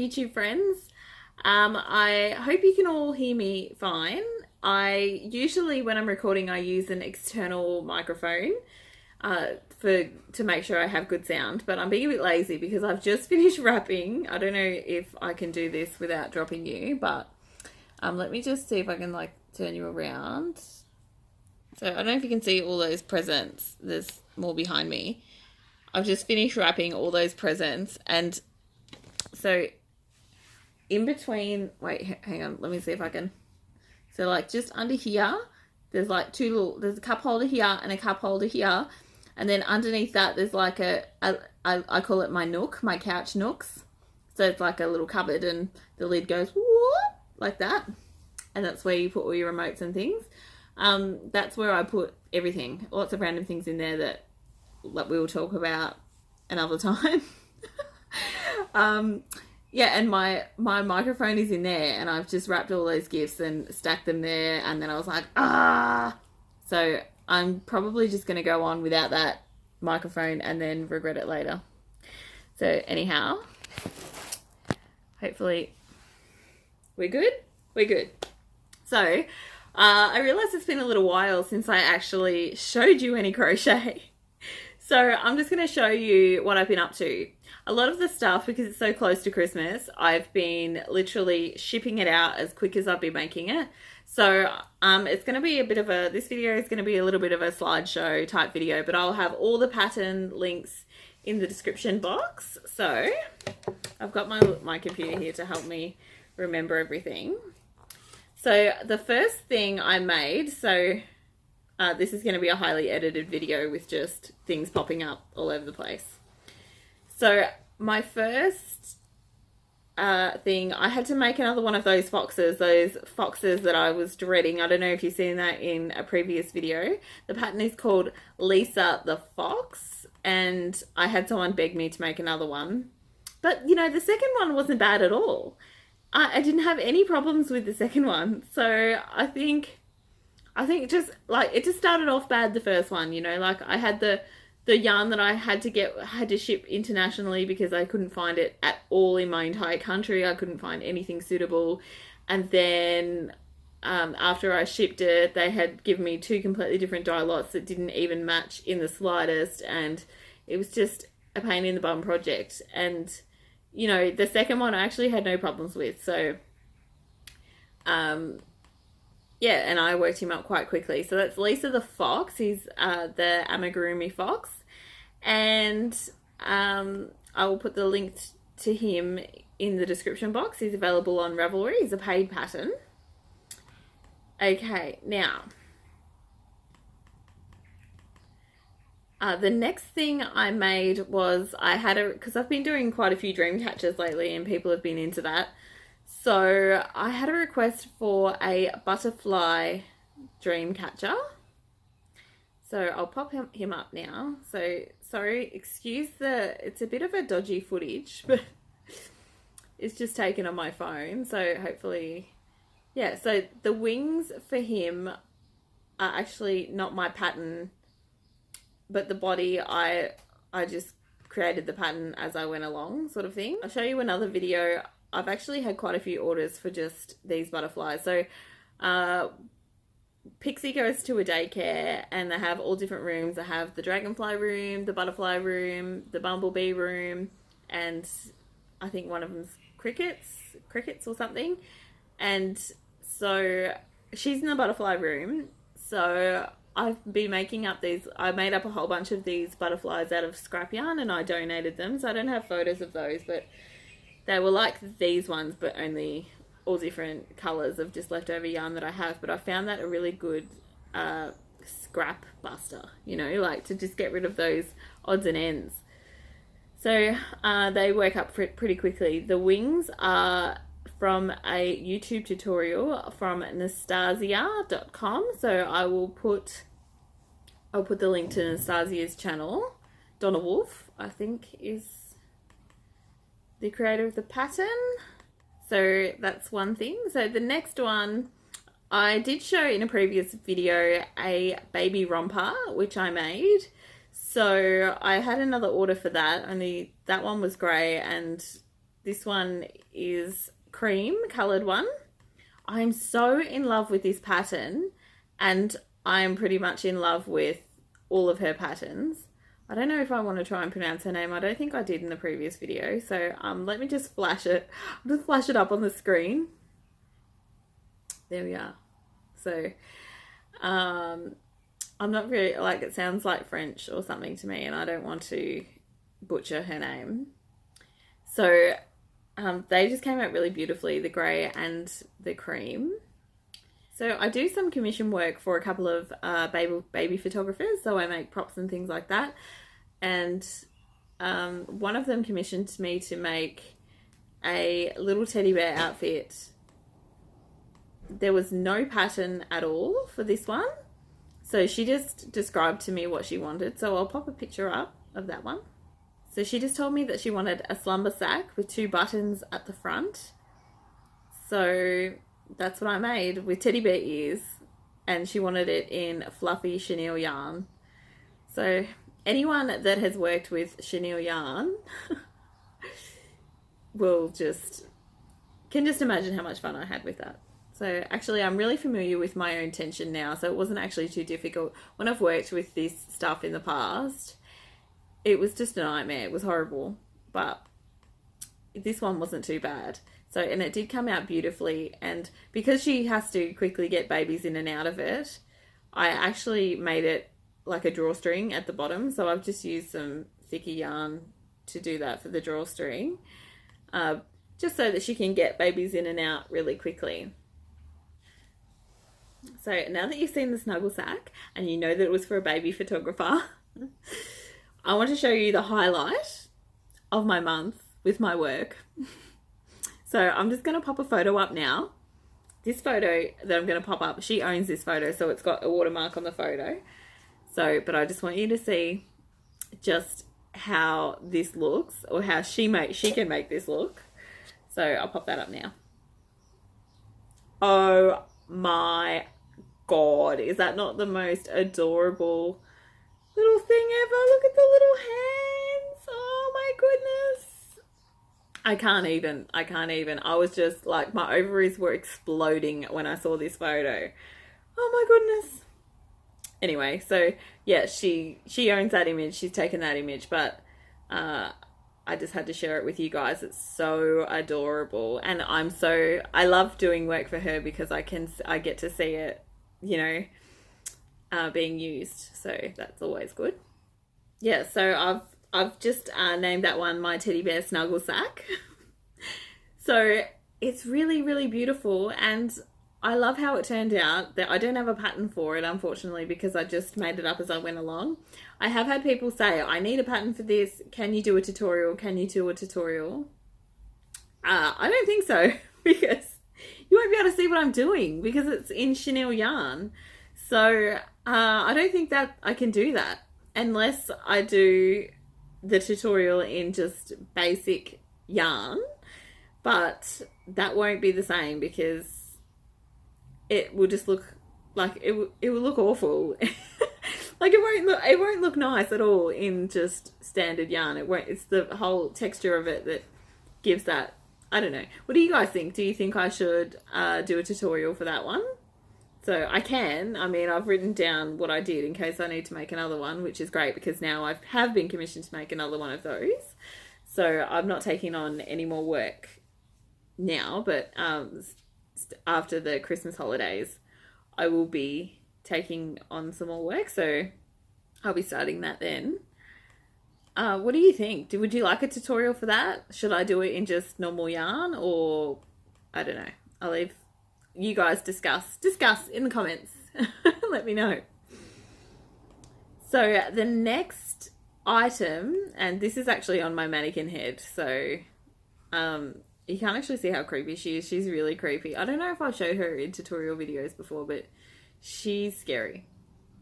YouTube friends. I hope you can all hear me fine. I usually, when I'm recording, I use an external microphone to make sure I have good sound, but I'm being a bit lazy because I've just finished wrapping. I don't know if I can do this without dropping you, but let me just see if I can like turn you around. So I don't know if you can see all those presents. There's more behind me. I've just finished wrapping all those presents, and so in between, wait, hang on, let me see if I can. So like just under here, there's like there's a cup holder here and a cup holder here. And then underneath that, there's like I call it my nook, my couch nooks. So it's like a little cupboard and the lid goes whoop, like that. And that's where you put all your remotes and things. That's where I put everything. Lots of random things in there that we will talk about another time. Yeah, and my microphone is in there, and I've just wrapped all those gifts and stacked them there, and then I was like, so I'm probably just going to go on without that microphone and then regret it later. So anyhow, hopefully we're good. So I realized it's been a little while since I actually showed you any crochet. So I'm just going to show you what I've been up to. A lot of the stuff, because it's so close to Christmas, I've been literally shipping it out as quick as I've been making it. So it's going to be this video is going to be a little bit of a slideshow type video, but I'll have all the pattern links in the description box. So I've got my computer here to help me remember everything. So the first thing I made, this is going to be a highly edited video with just things popping up all over the place. So my first thing, I had to make another one of those foxes that I was dreading. I don't know if you've seen that in a previous video. The pattern is called Lisa the Fox, and I had someone beg me to make another one. But, you know, the second one wasn't bad at all. I didn't have any problems with the second one. So I think just like it just started off bad, the first one, you know, like I had the yarn that I had to ship internationally because I couldn't find it at all in my entire country. I couldn't find anything suitable. And then after I shipped it, they had given me two completely different dye lots that didn't even match in the slightest, and it was just a pain in the bum project. And you know, the second one I actually had no problems with. So yeah, and I worked him up quite quickly. So that's Lisa the Fox. He's the Amigurumi fox. And I will put the link to him in the description box. He's available on Ravelry. He's a paid pattern. Okay, now the next thing I made was because I've been doing quite a few dream catchers lately and people have been into that. So I had a request for a butterfly dream catcher. So I'll pop him up now. So sorry, excuse it's a bit of a dodgy footage, but it's just taken on my phone. So hopefully, yeah. So the wings for him are actually not my pattern, but the body I just created the pattern as I went along, sort of thing. I'll show you another video. I've actually had quite a few orders for just these butterflies. So Pixie goes to a daycare and they have all different rooms. They have the dragonfly room, the butterfly room, the bumblebee room, and I think one of them's crickets or something. And so she's in the butterfly room. So I've been making up I made up a whole bunch of these butterflies out of scrap yarn and I donated them. So I don't have photos of those, but they were like these ones, but only all different colours of just leftover yarn that I have. But I found that a really good scrap buster, you know, like to just get rid of those odds and ends. So they work up pretty quickly. The wings are from a YouTube tutorial from Nastasia.com. So I'll put the link to Nastasia's channel. Donna Wolf, I think, is the creator of the pattern. So that's one thing. So the next one, I did show in a previous video a baby romper, which I made. So I had another order for that, only that one was grey and This one is cream colored one. I'm so in love with this pattern, and I'm pretty much in love with all of her patterns. I don't know if I want to try and pronounce her name. I don't think I did in the previous video. So let me just flash it. I'll just flash it up on the screen. There we are. So I'm not very, like, it sounds like French or something to me, and I don't want to butcher her name. So they just came out really beautifully, the grey and the cream. So I do some commission work for a couple of baby photographers, so I make props and things like that. And one of them commissioned me to make a little teddy bear outfit. There was no pattern at all for this one, so she just described to me what she wanted. So I'll pop a picture up of that one. So she just told me that she wanted a slumber sack with 2 buttons at the front. So that's what I made with teddy bear ears, and she wanted it in fluffy chenille yarn. So anyone that has worked with chenille yarn can just imagine how much fun I had with that. So actually I'm really familiar with my own tension now, so it wasn't actually too difficult. When I've worked with this stuff in the past, it was just a nightmare. It was horrible, but this one wasn't too bad. So, and it did come out beautifully, and because she has to quickly get babies in and out of it, I actually made it like a drawstring at the bottom. So I've just used some thicker yarn to do that for the drawstring, just so that she can get babies in and out really quickly. So now that you've seen the snuggle sack and you know that it was for a baby photographer, I want to show you the highlight of my month with my work. So I'm just going to pop a photo up now. This photo that I'm going to pop up, she owns this photo, so it's got a watermark on the photo. So, but I just want you to see just how this looks, or how she can make this look. So I'll pop that up now. Oh my God, is that not the most adorable little thing ever? Look at the little hands. Oh my goodness. I can't even. I was just like, my ovaries were exploding when I saw this photo. Oh my goodness. Anyway, so yeah, she owns that image. She's taken that image, but I just had to share it with you guys. It's so adorable, and I love doing work for her because I get to see it, you know, being used. So that's always good. Yeah, so I've just named that one my teddy bear snuggle sack. So it's really, really beautiful, and I love how it turned out. I don't have a pattern for it, unfortunately, because I just made it up as I went along. I have had people say, I need a pattern for this. Can you do a tutorial? Can you do a tutorial? I don't think so, because you won't be able to see what I'm doing because it's in chenille yarn. So I don't think that I can do that unless I do the tutorial in just basic yarn, but that won't be the same because it will just look like it will look awful. Like it won't look nice at all in just standard yarn. It's the whole texture of it that gives that. I don't know. What do you guys think? Do you think I should do a tutorial for that one? So I can. I mean, I've written down what I did in case I need to make another one, which is great because now I have been commissioned to make another one of those. So I'm not taking on any more work now, but after the Christmas holidays, I will be taking on some more work. So I'll be starting that then. What do you think? Would you like a tutorial for that? Should I do it in just normal yarn, or I don't know. I'll leave you guys discuss in the comments. Let me know. So the next item, and this is actually on my mannequin head, so you can't actually see how creepy she is. She's really creepy. I don't know if I've showed her in tutorial videos before, but she's scary.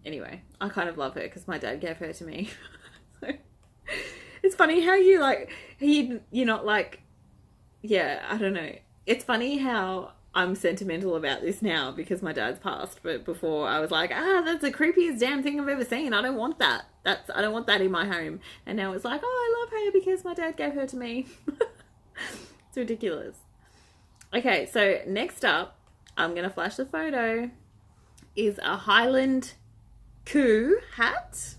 Anyway, I kind of love her because my dad gave her to me. So it's funny how you're not like, yeah, I don't know. It's funny how I'm sentimental about this now because my dad's passed, but before I was like, that's the creepiest damn thing I've ever seen. I don't want that. I don't want that in my home. And now it's like, I love her because my dad gave her to me. It's ridiculous. Okay, so next up, I'm going to flash the photo, is a Highland coo hat.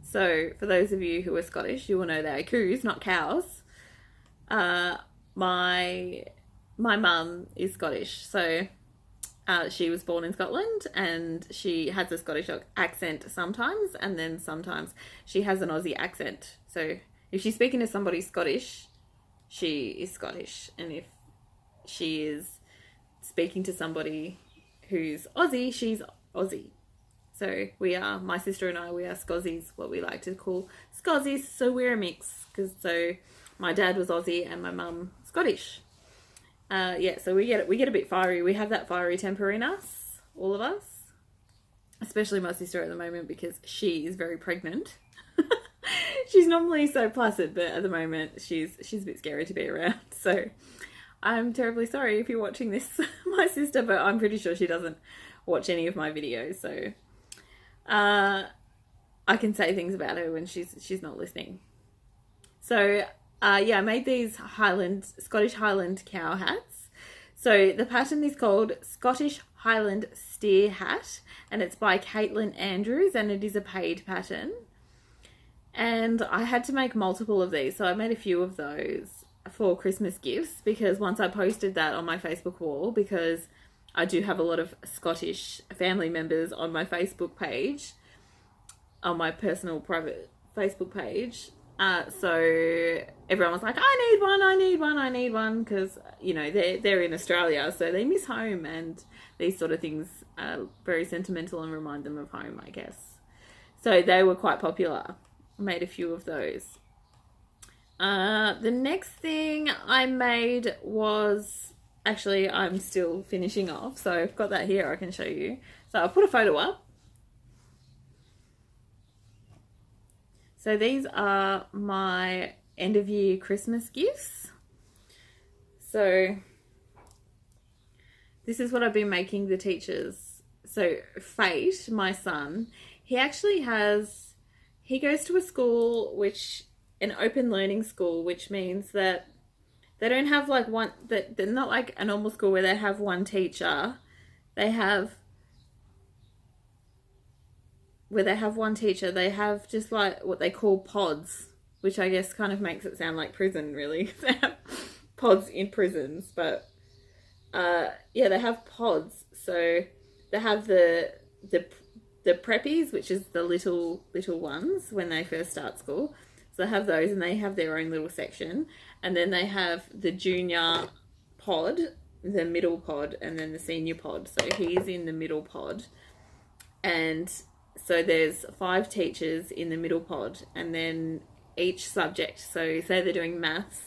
So for those of you who are Scottish, you will know they are coos, not cows. My mum is Scottish, so she was born in Scotland, and she has a Scottish accent sometimes, and then sometimes she has an Aussie accent. So if she's speaking to somebody Scottish, she is Scottish, and if she is speaking to somebody who's Aussie, she's Aussie. So we are, my sister and I, we are Scozzies, what we like to call Scozzies. So we're a mix, because so my dad was Aussie and my mum Scottish. Yeah, so we get a bit fiery. We have that fiery temper in us, all of us, especially my sister at the moment, because she is very pregnant. She's normally so placid, but at the moment she's a bit scary to be around. So I'm terribly sorry if you're watching this, my sister, but I'm pretty sure she doesn't watch any of my videos. So I can say things about her when she's not listening. So yeah, I made these Scottish Highland cow hats. So the pattern is called Scottish Highland Steer Hat, and it's by Caitlin Andrews, and it is a paid pattern. And I had to make multiple of these, so I made a few of those for Christmas gifts, because once I posted that on my Facebook wall, because I do have a lot of Scottish family members on my Facebook page, on my personal private Facebook page. So everyone was like, I need one, because, you know, they're in Australia, so they miss home, and these sort of things are very sentimental and remind them of home, I guess. So they were quite popular. I made a few of those. The next thing I made was, actually, I'm still finishing off, so I've got that here, I can show you. So I'll put a photo up. So these are my end of year Christmas gifts. So this is what I've been making the teachers. So Fate, my son, he goes to a school, an open learning school, which means that they don't have like they're not like a normal school where they have one teacher. They have just like what they call pods, which I guess kind of makes it sound like prison, really. They have pods in prisons, but yeah, they have pods. So they have the preppies, which is the little ones when they first start school. So they have those, and they have their own little section. And then they have the junior pod, the middle pod, and then the senior pod. So he's in the middle pod. And so there's 5 teachers in the middle pod, and then each subject. So say they're doing maths,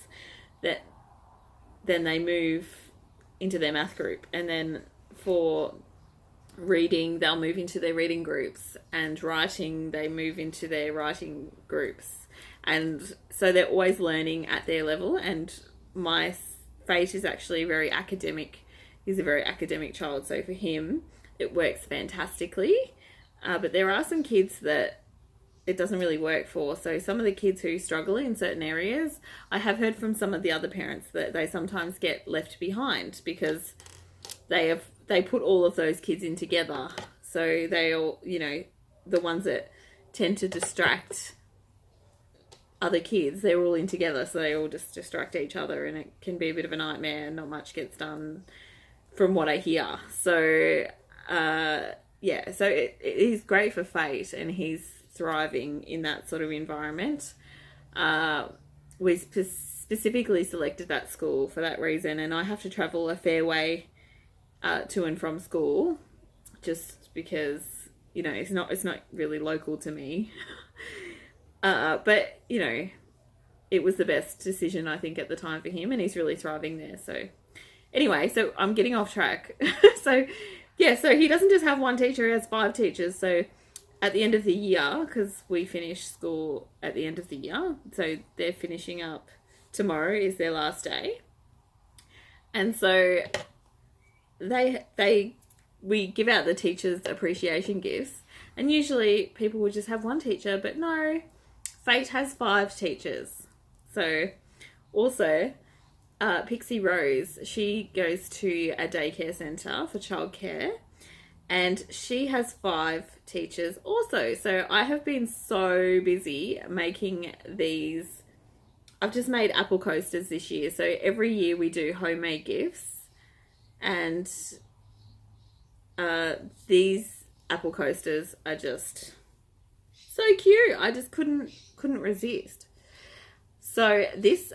then they move into their math group. And then for reading, they'll move into their reading groups, and writing, they move into their writing groups. And so they're always learning at their level. And my Fate is actually very academic. He's a very academic child, so for him it works fantastically. But there are some kids that it doesn't really work for. So some of the kids who struggle in certain areas, I have heard from some of the other parents that they sometimes get left behind, because they put all of those kids in together. So they all, you know, the ones that tend to distract other kids, they're all in together, so they all just distract each other, and it can be a bit of a nightmare, and not much gets done from what I hear. So yeah, so it is great for Fate, and he's thriving in that sort of environment. We specifically selected that school for that reason, and I have to travel a fair way to and from school, just because, you know, it's not really local to me. But, you know, it was the best decision, I think, at the time for him, and he's really thriving there. So anyway, so I'm getting off track. So yeah, so he doesn't just have one teacher, he has 5 teachers. So at the end of the year, because we finish school at the end of the year, so they're finishing up, tomorrow is their last day. And so we give out the teachers' appreciation gifts, and usually people would just have one teacher, but no, Fate has 5 teachers. So also Pixie Rose, she goes to a daycare centre for childcare, and she has 5 teachers also. So I have been so busy making these. I've just made apple coasters this year. So every year we do homemade gifts, and these apple coasters are just so cute. I just couldn't resist. So this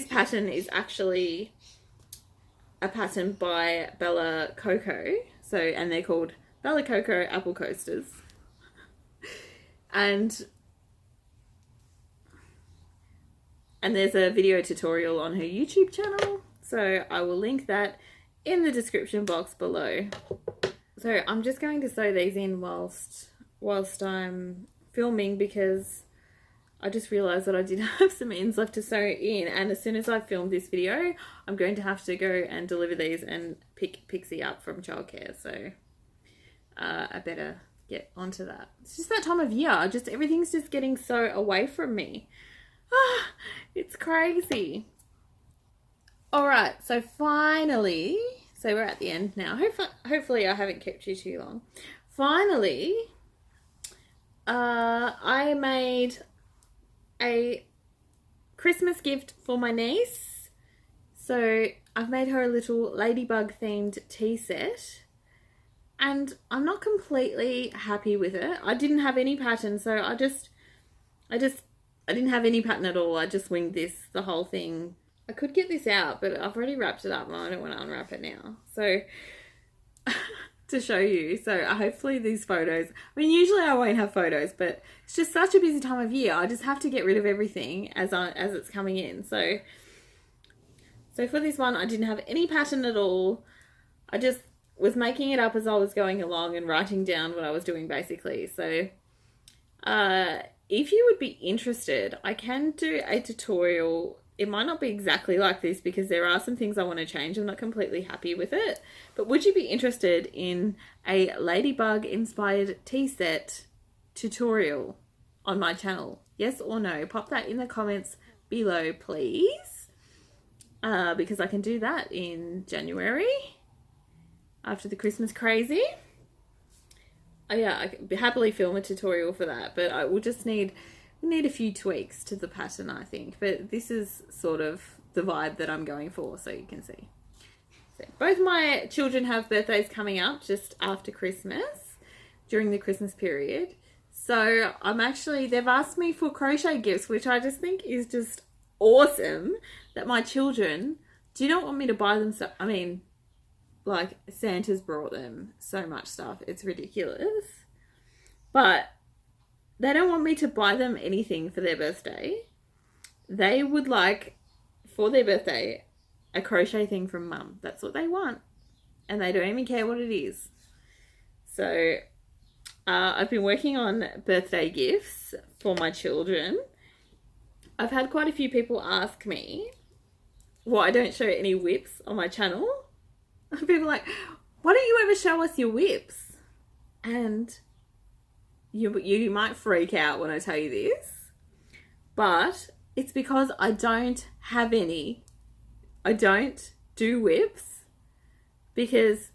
pattern is actually a pattern by Bella Coco. So, and they're called Bella Coco apple coasters. And there's a video tutorial on her YouTube channel. So I will link that in the description box below. So I'm just going to sew these in whilst I'm filming, because I just realised that I did have some ends left to sew in, and as soon as I film this video, I'm going to have to go and deliver these and pick Pixie up from childcare. So I better get onto that. It's just that time of year. Everything's just getting so away from me. It's crazy. All right, so finally, so we're at the end now. Hopefully I haven't kept you too long. Finally, I made a Christmas gift for my niece. So I've made her a little ladybug themed tea set, and I'm not completely happy with it. I didn't have any pattern, so I didn't have any pattern at all. I just winged the whole thing. I could get this out, but I've already wrapped it up and I don't want to unwrap it now. So to show you. So hopefully these photos, I mean, usually I won't have photos, but it's just such a busy time of year. I just have to get rid of everything as it's coming in. So for this one, I didn't have any pattern at all. I just was making it up as I was going along and writing down what I was doing basically. So if you would be interested, I can do a tutorial. It might not be exactly like this because there are some things I want to change. I'm not completely happy with it. But would you be interested in a ladybug inspired tea set tutorial on my channel? Yes or no? Pop that in the comments below, please. Because I can do that in January after the Christmas crazy. Yeah, I could happily film a tutorial for that, but I will just need a few tweaks to the pattern, I think. But this is sort of the vibe that I'm going for, so you can see. So both my children have birthdays coming up just after Christmas, during the Christmas period. So they've asked me for crochet gifts, which I just think is just awesome that my children do not want me to buy them. So, I mean, like, Santa's brought them so much stuff. It's ridiculous. But they don't want me to buy them anything for their birthday. They would like, for their birthday, a crochet thing from Mum. That's what they want. And they don't even care what it is. So I've been working on birthday gifts for my children. I've had quite a few people ask me why I don't show any whips on my channel. People are like, why don't you ever show us your whips? And you might freak out when I tell you this, but it's because I don't have any. I don't do whips because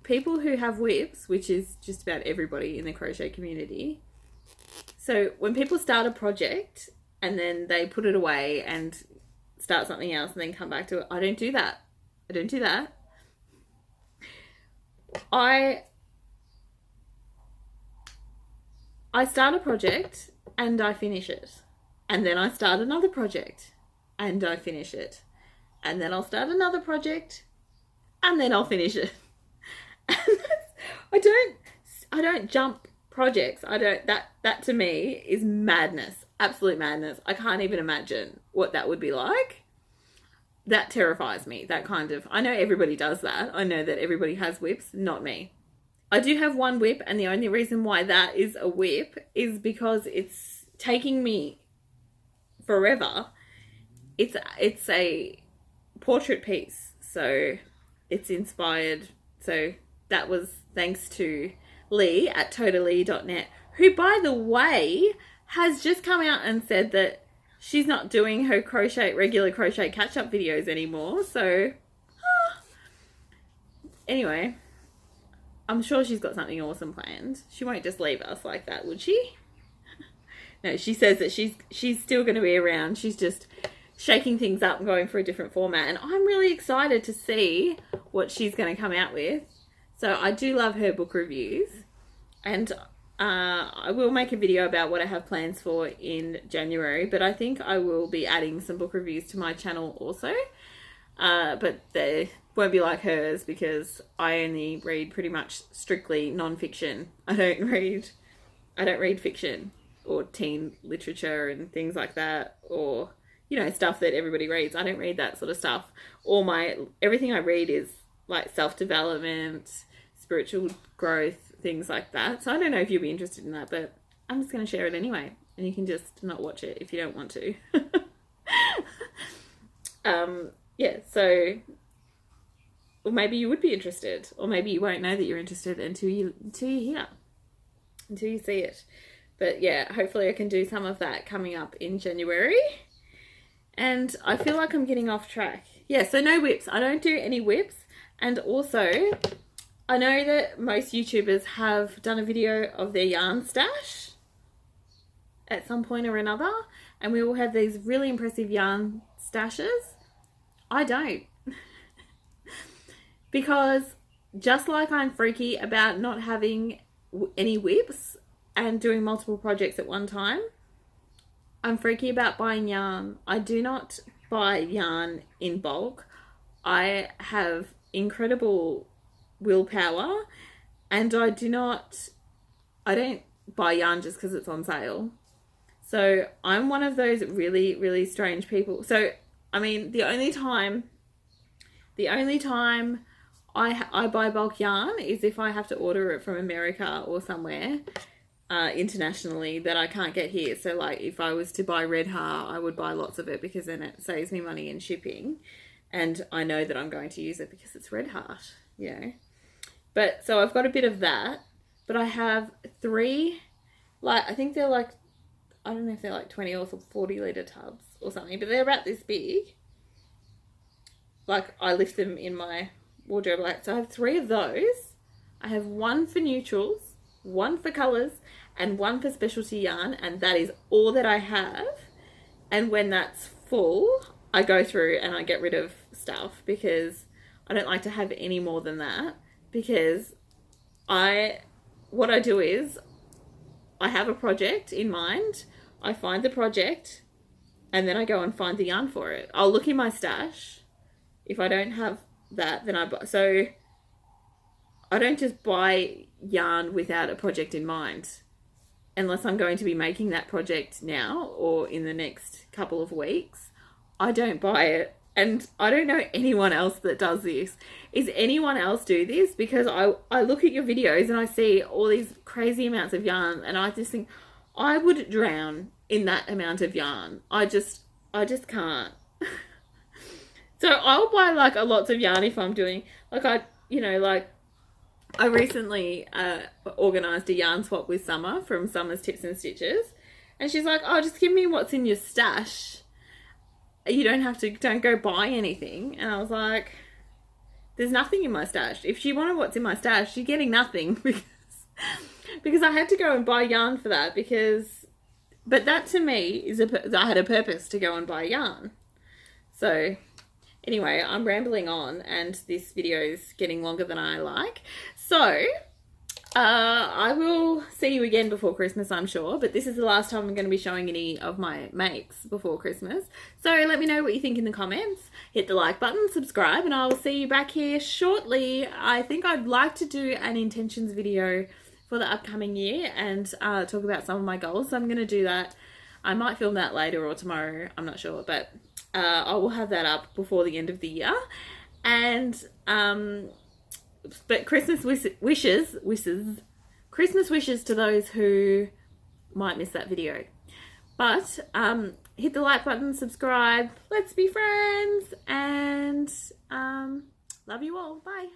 people who have whips, which is just about everybody in the crochet community, so when people start a project and then they put it away and start something else and then come back to it, I don't do that. I don't do that. I start a project and I finish it. And then I start another project and I finish it. And then I'll start another project and then I'll finish it. I don't jump projects. That to me is madness. Absolute madness. I can't even imagine what that would be like. That terrifies me. I know everybody does that. I know that everybody has whips, not me. I do have one whip, and the only reason why that is a whip is because it's taking me forever. It's a portrait piece, so it's inspired. So that was thanks to Lee at totally.net, who, by the way, has just come out and said that she's not doing her regular crochet catch-up videos anymore. So, anyway, I'm sure she's got something awesome planned. She won't just leave us like that, would she? No, she says that she's still going to be around. She's just shaking things up and going for a different format. And I'm really excited to see what she's going to come out with. So I do love her book reviews. And I will make a video about what I have plans for in January. But I think I will be adding some book reviews to my channel also. But they won't be like hers because I only read pretty much strictly non-fiction. I don't read fiction or teen literature and things like that, or, you know, stuff that everybody reads. I don't read that sort of stuff. Everything I read is like self-development, spiritual growth, things like that. So I don't know if you'll be interested in that, but I'm just going to share it anyway, and you can just not watch it if you don't want to. Yeah, so, or maybe you would be interested, or maybe you won't know that you're interested until you hear, until you see it. But yeah, hopefully I can do some of that coming up in January. And I feel like I'm getting off track. Yeah, so no whips. I don't do any whips. And also, I know that most YouTubers have done a video of their yarn stash at some point or another. And we all have these really impressive yarn stashes. I don't. Because just like I'm freaky about not having any whips and doing multiple projects at one time, I'm freaky about buying yarn. I do not buy yarn in bulk. I have incredible willpower, and I don't buy yarn just because it's on sale. So I'm one of those really, really strange people. So, I mean, the only time I buy bulk yarn is if I have to order it from America or somewhere internationally that I can't get here. So like if I was to buy Red Heart, I would buy lots of it because then it saves me money in shipping, and I know that I'm going to use it because it's Red Heart, you know. But so I've got a bit of that, but I have 3, like, I think they're like, I don't know if they're like 20 or 40 litre tubs or something, but they're about this big. Like, I lift them in my wardrobe like, so I have 3 of those. I have 1 for neutrals, 1 for colours, and 1 for specialty yarn, and that is all that I have. And when that's full, I go through and I get rid of stuff because I don't like to have any more than that, because what I do is I have a project in mind, I find the project, and then I go and find the yarn for it. I'll look in my stash. If I don't have that, then I buy. So I don't just buy yarn without a project in mind, unless I'm going to be making that project now or in the next couple of weeks. I don't buy it. And I don't know anyone else that does this. Is anyone else do this? Because I look at your videos and I see all these crazy amounts of yarn, and I just think I would drown in that amount of yarn. I just can't. So I'll buy like lots of yarn if I'm doing, like, I recently organised a yarn swap with Summer from Summer's Tips and Stitches, and she's like, oh, just give me what's in your stash. You don't go buy anything. And I was like, there's nothing in my stash. If she wanted what's in my stash, she's getting nothing because I had to go and buy yarn for that, but that to me I had a purpose to go and buy yarn. So anyway, I'm rambling on and this video is getting longer than I like. So I will see you again before Christmas, I'm sure, but this is the last time I'm going to be showing any of my makes before Christmas. So let me know what you think in the comments. Hit the like button, subscribe, and I will see you back here shortly. I think I'd like to do an intentions video for the upcoming year and talk about some of my goals. So I'm going to do that. I might film that later or tomorrow, I'm not sure, but I will have that up before the end of the year. And but Christmas wishes to those who might miss that video. But hit the like button, subscribe, let's be friends, and love you all. Bye.